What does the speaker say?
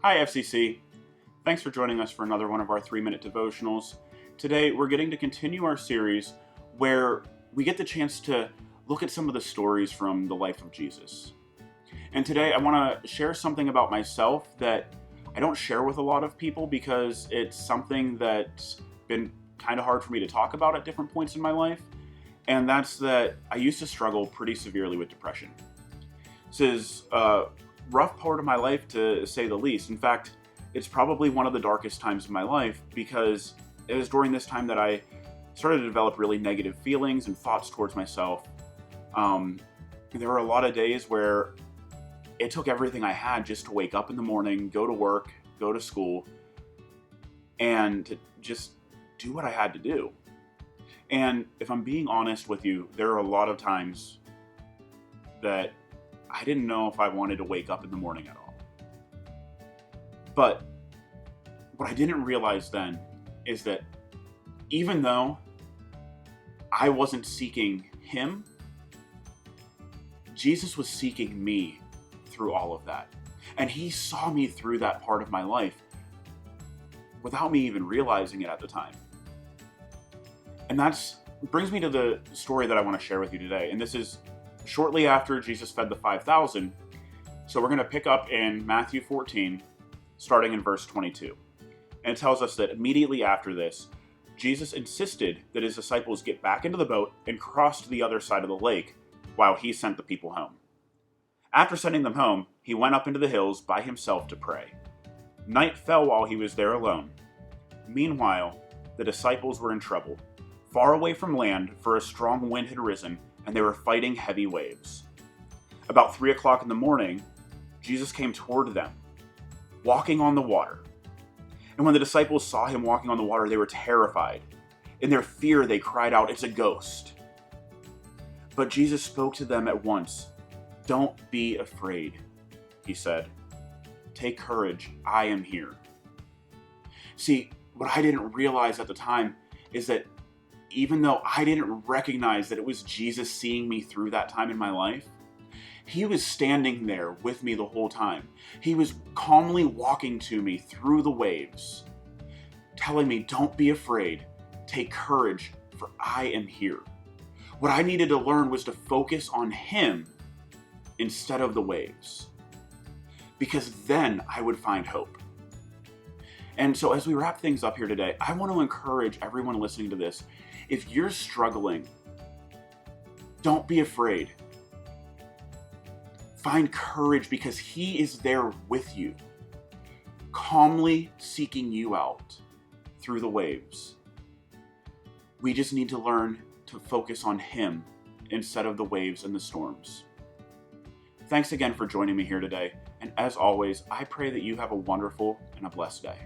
Hi FCC, thanks for joining us for another one of our 3-minute devotionals. Today we're getting to continue our series where we get the chance to look at some of the stories from the life of Jesus. And today I want to share something about myself that I don't share with a lot of people because it's something that's been kind of hard for me to talk about at different points in my life, and that's that I used to struggle pretty severely with depression. This is rough part of my life, to say the least. In fact, it's probably one of the darkest times of my life because it was during this time that I started to develop really negative feelings and thoughts towards myself. There were a lot of days where it took everything I had just to wake up in the morning, go to work, go to school, and to just do what I had to do. And if I'm being honest with you, there are a lot of times that I didn't know if I wanted to wake up in the morning at all. But what I didn't realize then is that even though I wasn't seeking Him, Jesus was seeking me through all of that. And He saw me through that part of my life without me even realizing it at the time. And that brings me to the story that I want to share with you today. And this is shortly after Jesus fed the 5,000. So we're going to pick up in Matthew 14, starting in verse 22. And it tells us that immediately after this, Jesus insisted that His disciples get back into the boat and cross to the other side of the lake while He sent the people home. After sending them home, He went up into the hills by Himself to pray. Night fell while He was there alone. Meanwhile, the disciples were in trouble, far away from land, for a strong wind had risen, and they were fighting heavy waves. About 3 o'clock in the morning, Jesus came toward them, walking on the water. And when the disciples saw Him walking on the water, they were terrified. In their fear, they cried out, "It's a ghost!" But Jesus spoke to them at once. "Don't be afraid," He said. "Take courage, I am here." See, what I didn't realize at the time is that even though I didn't recognize that it was Jesus seeing me through that time in my life, He was standing there with me the whole time. He was calmly walking to me through the waves, telling me, "Don't be afraid, take courage, for I am here." What I needed to learn was to focus on Him instead of the waves, because then I would find hope. And so as we wrap things up here today, I want to encourage everyone listening to this. If you're struggling, don't be afraid. Find courage because He is there with you, calmly seeking you out through the waves. We just need to learn to focus on Him instead of the waves and the storms. Thanks again for joining me here today. And as always, I pray that you have a wonderful and a blessed day.